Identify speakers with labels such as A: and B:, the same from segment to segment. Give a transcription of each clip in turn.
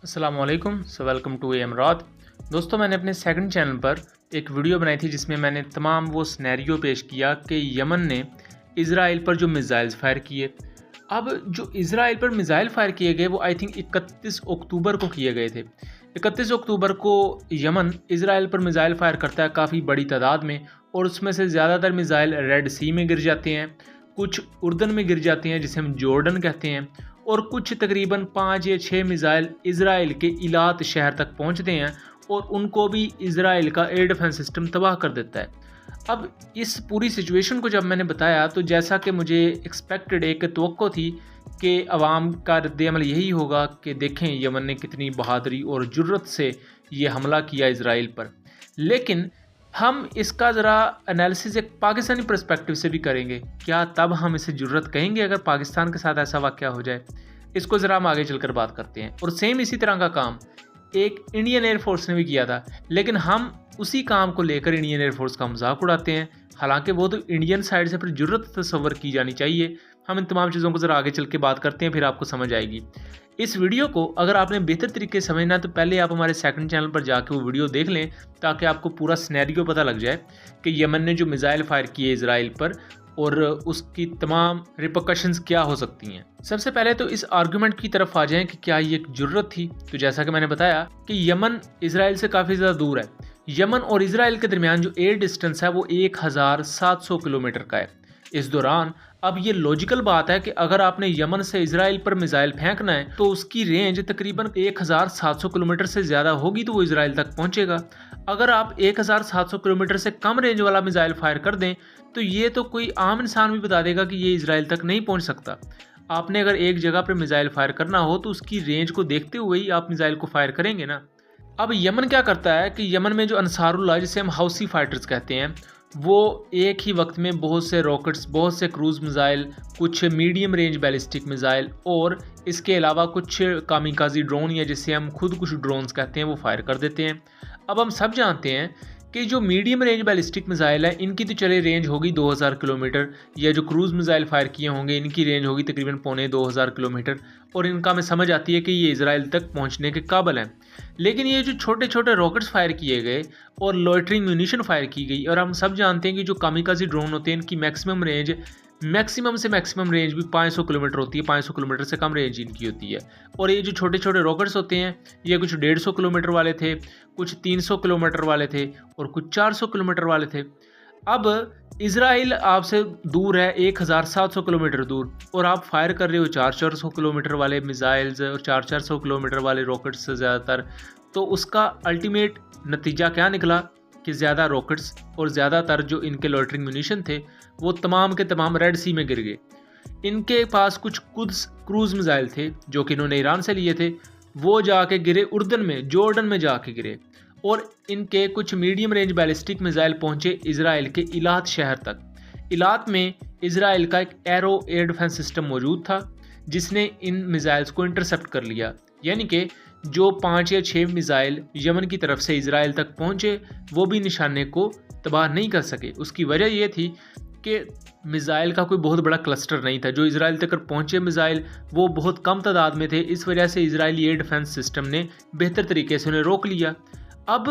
A: अस्सलाम वालेकुम। Welcome to एमराद। दोस्तों, मैंने अपने सेकंड चैनल पर एक वीडियो बनाई थी जिसमें मैंने तमाम वो सिनेरियो पेश किया कि यमन ने इज़राइल पर जो मिज़ाइल्स फायर किए। अब जो इज़राइल पर मिज़ाइल फायर किए गए वो आई थिंक 31 अक्टूबर को किए गए थे। 31 अक्टूबर को यमन इज़राइल पर मिज़ाइल फायर करता है काफ़ी बड़ी तादाद में, और उसमें से ज़्यादातर मिज़ाइल रेड सी में गिर जाते हैं, कुछ उर्दन में गिर जाते हैं जिसे हम जॉर्डन कहते हैं, और कुछ तकरीबन 5 या 6 मिज़ाइल इज़राइल के इलात शहर तक पहुंचते हैं और उनको भी इज़राइल का एयर डिफेंस सिस्टम तबाह कर देता है। अब इस पूरी सिचुएशन को जब मैंने बताया तो जैसा कि मुझे एक्सपेक्टेड एक तवक्को थी कि अवाम का रद्द-ए-अमल यही होगा कि देखें यमन ने कितनी बहादुरी और जुर्रत से ये हमला किया इज़राइल पर। लेकिन हम इसका ज़रा एनालिसिस एक पाकिस्तानी पर्सपेक्टिव से भी करेंगे। क्या तब हम इसे जुर्रत कहेंगे अगर पाकिस्तान के साथ ऐसा वाक़या हो जाए? इसको ज़रा हम आगे चलकर बात करते हैं। और सेम इसी तरह का काम एक इंडियन एयर फोर्स ने भी किया था, लेकिन हम उसी काम को लेकर इंडियन एयर फोर्स का मजाक उड़ाते हैं। हालांकि वो तो इंडियन साइड से फिर जुर्रत तस्वर की जानी चाहिए। हम इन तमाम चीज़ों को ज़रा आगे चल के बात करते हैं, फिर आपको समझ आएगी। इस वीडियो को अगर आपने बेहतर तरीके से समझना है तो पहले आप हमारे सेकंड चैनल पर जाके वो वीडियो देख लें, ताकि आपको पूरा सिनेरियो पता लग जाए कि यमन ने जो मिज़ाइल फायर किए इज़राइल पर और उसकी तमाम रिपरकशंस क्या हो सकती हैं। सबसे पहले तो इस आर्गुमेंट की तरफ आ जाएं कि क्या ये एक जुर्रत थी। तो जैसा कि मैंने बताया कि यमन इज़राइल से काफ़ी ज़्यादा दूर है। यमन और इज़राइल के दरमियान जो एयर डिस्टेंस है वो 1700 किलोमीटर का है। इस दौरान अब ये लॉजिकल बात है कि अगर आपने यमन से इज़राइल पर मिज़ाइल फेंकना है तो उसकी रेंज तकरीबन 1700 किलोमीटर से ज़्यादा होगी तो वो इज़राइल तक पहुंचेगा। अगर आप 1700 किलोमीटर से कम रेंज वाला मिज़ाइल फायर कर दें तो ये तो कोई आम इंसान भी बता देगा कि ये इज़राइल तक नहीं पहुंच सकता। आपने अगर एक जगह पर मिज़ाइल फायर करना हो तो उसकी रेंज को देखते हुए ही आप मिज़ाइल को फायर करेंगे ना। अब यमन क्या करता है कि यमन में जो अंसारुल्लाह, जिसे हम हौसी फाइटर्स कहते हैं, वो एक ही वक्त में बहुत से रॉकेट्स, बहुत से क्रूज़ मिज़ाइल, कुछ मीडियम रेंज बैलिस्टिक मिज़ाइल और इसके अलावा कुछ कामिकाज़ी ड्रोन या जिसे हम खुद कुछ ड्रोन्स कहते हैं वो फायर कर देते हैं। अब हम सब जानते हैं कि जो मीडियम रेंज बैलिस्टिक मिज़ाइल है इनकी तो चले रेंज होगी 2000 किलोमीटर, या जो क्रूज़ मिज़ाइल फायर किए होंगे इनकी रेंज होगी तकरीबन 2500 किलोमीटर, और इनका हमें समझ आती है कि ये इज़राइल तक पहुंचने के काबिल हैं। लेकिन ये जो छोटे छोटे रॉकेट्स फायर किए गए और लॉइटरिंग म्यूनिशन फायर की गई, और हम सब जानते हैं कि जो कामिकाज़ी ड्रोन होते हैं इनकी मैक्सिमम से मैक्सिमम रेंज भी 500 किलोमीटर होती है। 500 किलोमीटर से कम रेंज इनकी होती है। और ये जो छोटे छोटे रॉकेट्स होते हैं ये कुछ 150 किलोमीटर वाले थे, कुछ 300 किलोमीटर वाले थे और कुछ 400 किलोमीटर वाले थे। अब इज़राइल आपसे दूर है 1700 किलोमीटर दूर, और आप फायर कर रहे हो 400 किलोमीटर वाले मिज़ाइल्स और 400 किलोमीटर वाले रॉकेट्स से ज़्यादातर। तो उसका अल्टीमेट नतीजा क्या निकला कि ज़्यादा रॉकेट्स और ज़्यादातर जो इनके लॉइटरिंग म्यूनिशन थे वो तमाम के तमाम रेड सी में गिर गए। इनके पास कुछ कुद्स क्रूज़ मिज़ाइल थे जो कि इन्होंने ईरान से लिए थे, वो जाके गिरे उर्दन में, जॉर्डन में जाके गिरे। और इनके कुछ मीडियम रेंज बैलिस्टिक मिज़ाइल पहुंचे इज़राइल के इलात शहर तक। इलात में इज़राइल का एक एरो एयर डिफेंस सिस्टम मौजूद था जिसने इन मिज़ाइल्स को इंटरसेप्ट कर लिया। यानी कि जो 5 या 6 मिज़ाइल यमन की तरफ से इज़राइल तक पहुंचे वो भी निशाने को तबाह नहीं कर सके। उसकी वजह ये थी कि मिज़ाइल का कोई बहुत बड़ा क्लस्टर नहीं था। जो इज़राइल तक पहुंचे मिज़ाइल वो बहुत कम तादाद में थे। इस वजह से इज़राइली एयर डिफेंस सिस्टम ने बेहतर तरीके से उन्हें रोक लिया। अब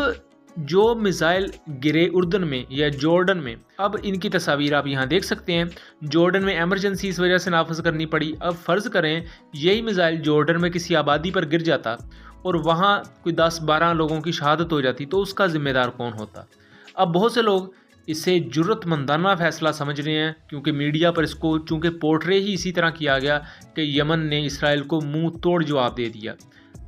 A: जो मिज़ाइल गिरे उर्दन में या जॉर्डन में, अब इनकी तस्वीर आप यहाँ देख सकते हैं। जॉर्डन में एमरजेंसी इस वजह से नाफज करनी पड़ी। अब फ़र्ज़ करें यही मिज़ाइल जॉर्डन में किसी आबादी पर गिर जाता और वहाँ कोई 10-12 लोगों की शहादत हो जाती तो उसका ज़िम्मेदार कौन होता? अब बहुत से लोग इसे जुर्रतमंदाना फ़ैसला समझ रहे हैं, क्योंकि मीडिया पर इसको चूँकि पोर्ट्रे ही इसी तरह किया गया कि यमन ने इसराइल को मुंह तोड़ जवाब दे दिया।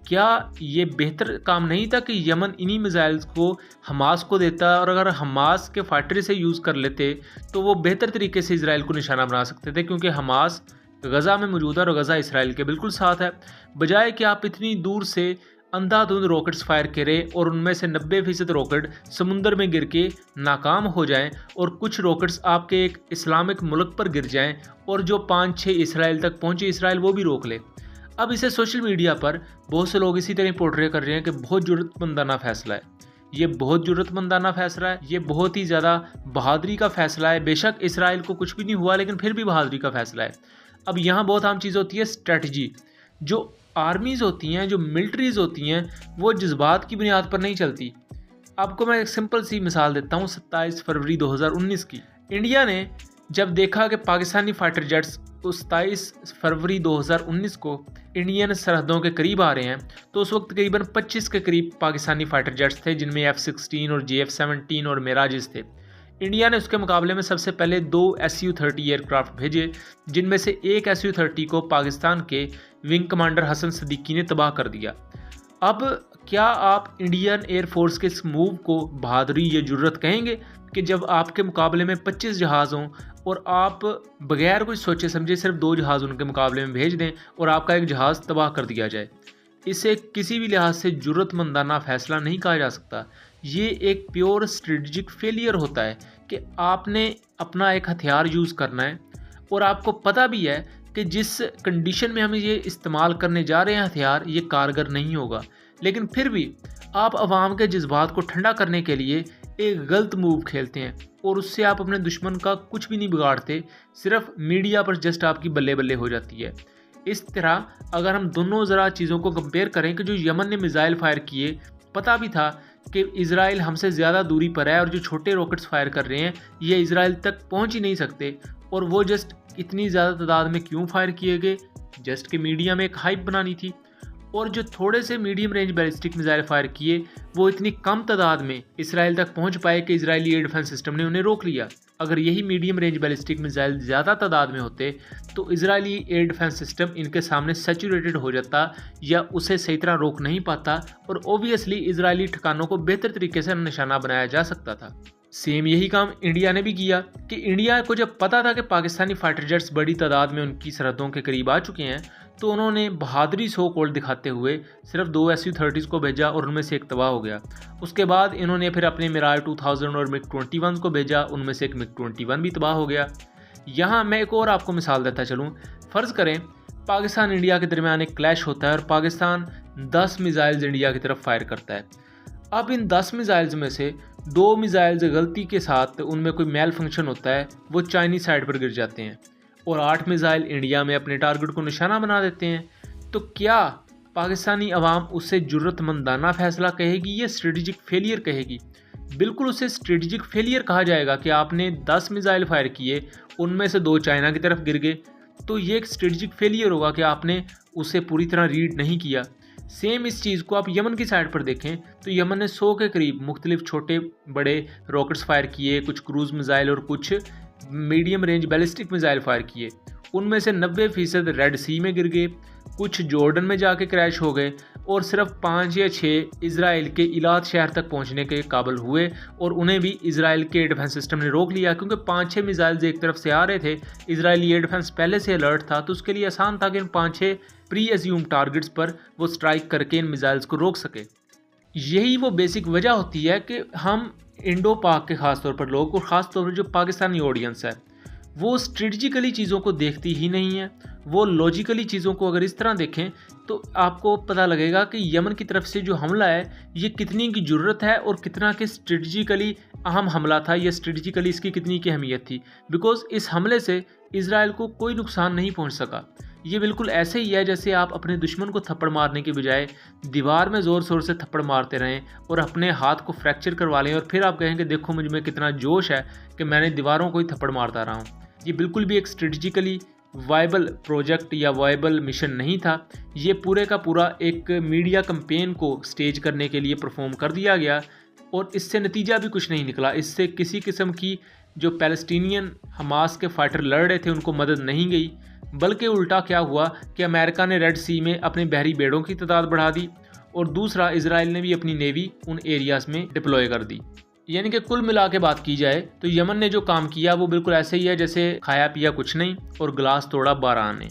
A: क्या ये बेहतर काम नहीं था कि यमन इन्हीं मिज़ाइल्स को हमास को देता, और अगर हमास के फाइटर से यूज़ कर लेते तो वो बेहतर तरीके से इज़राइल को निशाना बना सकते थे, क्योंकि हमास गज़ा में मौजूद है और गज़ा इसराइल के बिल्कुल साथ है। बजाय कि आप इतनी दूर से अंधाधुंध रॉकेट्स फायर करें और उनमें से 90% रॉकेट समुंदर में गिर के नाकाम हो जाएं और कुछ रॉकेट्स आपके एक इस्लामिक मुल्क पर गिर जाएं और जो 5-6 इसराइल तक पहुंचे इसराइल वो भी रोक ले। अब इसे सोशल मीडिया पर बहुत से लोग इसी तरह पोर्ट्रे कर रहे हैं कि बहुत जुर्रतमंदाना फ़ैसला है। ये बहुत जुर्रतमंदाना फ़ैसला है, ये बहुत ही ज़्यादा बहादुरी का फ़ैसला है। बेशक इसराइल को कुछ भी नहीं हुआ लेकिन फिर भी बहादुरी का फ़ैसला है। अब यहाँ बहुत आम चीज़ होती है स्ट्रेटजी। जो आर्मीज़ होती हैं, जो मिलिट्रीज़ होती हैं, वो जज्बात की बुनियाद पर नहीं चलती। आपको मैं एक सिंपल सी मिसाल देता हूँ 27 फरवरी 2019 की। इंडिया ने जब देखा कि पाकिस्तानी फाइटर जेट्स उस 27 फरवरी 2019 को इंडियन सरहदों के करीब आ रहे हैं, तो उस वक्त करीबन 25 के करीब पाकिस्तानी फाइटर जेट्स थे, जिनमें F-16 और JF-17 और मिराजेस थे। इंडिया ने उसके मुकाबले में सबसे पहले 2 Su-30 एयरक्राफ्ट भेजे, जिनमें से एक Su-30 को पाकिस्तान के विंग कमांडर हसन सदीकी ने तबाह कर दिया। अब क्या आप इंडियन एयरफोर्स के इस मूव को बहादुरी या जुर्रत कहेंगे कि जब आपके मुकाबले में 25 जहाज़ हों और आप बगैर कुछ सोचे समझे सिर्फ 2 जहाज़ उनके मुकाबले में भेज दें और आपका एक जहाज़ तबाह कर दिया जाए? इसे किसी भी लिहाज से जुर्रतमंदाना फैसला नहीं कहा जा सकता। ये एक प्योर स्ट्रेटजिक फेलियर होता है कि आपने अपना एक हथियार यूज़ करना है और आपको पता भी है कि जिस कंडीशन में हम ये इस्तेमाल करने जा रहे हैं हथियार, ये कारगर नहीं होगा, लेकिन फिर भी आप अवाम के जज्बात को ठंडा करने के लिए एक गलत मूव खेलते हैं और उससे आप अपने दुश्मन का कुछ भी नहीं बिगाड़ते, सिर्फ मीडिया पर जस्ट आपकी बल्ले बल्ले हो जाती है। इस तरह अगर हम दोनों ज़रा चीज़ों को कंपेयर करें कि जो यमन ने मिसाइल फायर किए, पता भी था कि इजराइल हमसे ज़्यादा दूरी पर है और जो छोटे रॉकेट्स फायर कर रहे हैं ये इजराइल तक पहुंच ही नहीं सकते, और वो जस्ट इतनी ज़्यादा तादाद में क्यों फायर किए गए? जस्ट कि मीडिया में एक हाइप बनानी थी। और जो थोड़े से medium range ballistic missile fire किए वो इतनी कम तादाद में इसराइल तक पहुंच पाए कि इजरायली एयर डिफेंस सिस्टम ने उन्हें रोक लिया। अगर यही मीडियम रेंज बैलिस्टिक मिसाइल ज़्यादा तादाद में होते तो इजरायली एयर डिफेंस सिस्टम इनके सामने सैचुरेटेड हो जाता या उसे सही तरह रोक नहीं पाता और ओबियसली इजरायली ठिकानों को बेहतर तरीके से निशाना बनाया जा सकता था। सेम यही काम इंडिया ने भी किया कि इंडिया को जब पता था कि पाकिस्तानी फाइटर जेट्स बड़ी तादाद में उनकी सरहदों के करीब आ चुके हैं, तो उन्होंने बहादुरी सो कॉल्ड दिखाते हुए सिर्फ 2 Su-30 को भेजा और उनमें से एक तबाह हो गया। उसके बाद इन्होंने फिर अपने मिराज 2000 और MiG-21 को भेजा, उनमें से एक MiG-21 भी तबाह हो गया। यहाँ मैं एक और आपको मिसाल देता चलूँ। फ़र्ज़ करें पाकिस्तान इंडिया के दरमियान एक क्लैश होता है और पाकिस्तान 10 मिसाइल्स इंडिया की तरफ फायर करता है। अब इन 10 मिसाइल्स में से 2 मिसाइल्स गलती के साथ उनमें कोई मेल फंक्शन होता है, वो चाइनीज साइड पर गिर जाते हैं और 8 मिसाइल इंडिया में अपने टारगेट को निशाना बना देते हैं। तो क्या पाकिस्तानी अवाम उससे जुर्रतमंदाना फैसला कहेगी या स्ट्रेटजिक फेलियर कहेगी? बिल्कुल उसे स्ट्रेटजिक फेलियर कहा जाएगा कि आपने 10 मिसाइल फायर किए, उनमें से 2 चाइना की तरफ गिर गए, तो ये एक स्ट्रेटजिक फेलियर होगा कि आपने उसे पूरी तरह रीड नहीं किया। सेम इस चीज़ को आप यमन की साइड पर देखें तो यमन ने 100 के करीब मुख्तलिफ छोटे बड़े रॉकेट्स फायर किए, कुछ क्रूज़ मिसाइल और कुछ medium range ballistic missile fire किए। उनमें से 90% रेड सी में गिर गए, कुछ जॉर्डन में जाके क्रैश हो गए और सिर्फ 5 या 6 इजराइल के इलाद शहर तक पहुंचने के काबिल हुए और उन्हें भी इजराइल के एयर डिफेंस सिस्टम ने रोक लिया, क्योंकि 5-6 मिसाइल्स एक तरफ से आ रहे थे। इजरायली एयर डिफेंस पहले से अलर्ट था, तो उसके लिए आसान था कि इन 5-6 प्री एज्यूम टारगेट्स पर वो स्ट्राइक करके इन मिसाइल्स को रोक सके। यही वो बेसिक वजह होती है कि हम इंडो पाक के ख़ास तौर पर लोग और ख़ास तौर पर जो पाकिस्तानी ऑडियंस है वो स्ट्रेटजिकली चीज़ों को देखती ही नहीं है। वो लॉजिकली चीज़ों को अगर इस तरह देखें तो आपको पता लगेगा कि यमन की तरफ से जो हमला है ये कितनी की ज़रूरत है और कितना कि स्ट्रेटजिकली अहम हमला था, या स्ट्रेटजिकली इसकी कितनी की अहमियत थी। बिकॉज इस हमले से इजराइल को कोई नुकसान नहीं पहुंच सका। ये बिल्कुल ऐसे ही है जैसे आप अपने दुश्मन को थप्पड़ मारने के बजाय दीवार में ज़ोर शोर से थप्पड़ मारते रहें और अपने हाथ को फ्रैक्चर करवा लें और फिर आप कहें कि देखो मुझ में कितना जोश है कि मैंने दीवारों को ही थप्पड़ मारता रहा हूँ। ये बिल्कुल भी एक स्ट्रेटजिकली वायबल प्रोजेक्ट या वायबल मिशन नहीं था। ये पूरे का पूरा एक मीडिया कैंपेन को स्टेज करने के लिए परफॉर्म कर दिया गया और इससे नतीजा भी कुछ नहीं निकला। इससे किसी किस्म की जो पैलेस्टीनियन हमास के फाइटर लड़ रहे थे उनको मदद नहीं गई, बल्कि उल्टा क्या हुआ कि अमेरिका ने रेड सी में अपने बहरी बेड़ों की तादाद बढ़ा दी और दूसरा इजराइल ने भी अपनी नेवी उन एरियाज़ में डिप्लॉय कर दी। यानी कि कुल मिला के बात की जाए तो यमन ने जो काम किया वो बिल्कुल ऐसे ही है जैसे खाया पिया कुछ नहीं और गिलास तोड़ा 12 आने।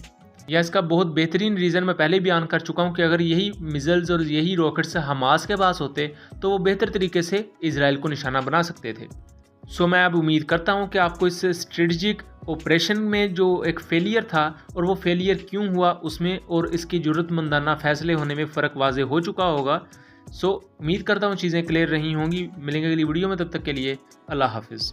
A: या इसका बहुत बेहतरीन रीज़न मैं पहले बयान कर चुका हूँ कि अगर यही मिसाइल्स और यही रॉकेट्स हमास के पास होते तो वो बेहतर तरीके से इजराइल को निशाना बना सकते थे। सो मैं अब उम्मीद करता हूँ कि आपको इस स्ट्रेटजिक ऑपरेशन में जो एक फेलियर था और वो फेलियर क्यों हुआ उसमें और इसकी ज़रूरतमंदाना फ़ैसले होने में फ़र्क वाज़े हो चुका होगा। सो उम्मीद करता हूँ चीज़ें क्लियर रही होंगी। मिलेंगे अगली वीडियो में, तब तक के लिए अल्लाह हाफिज़।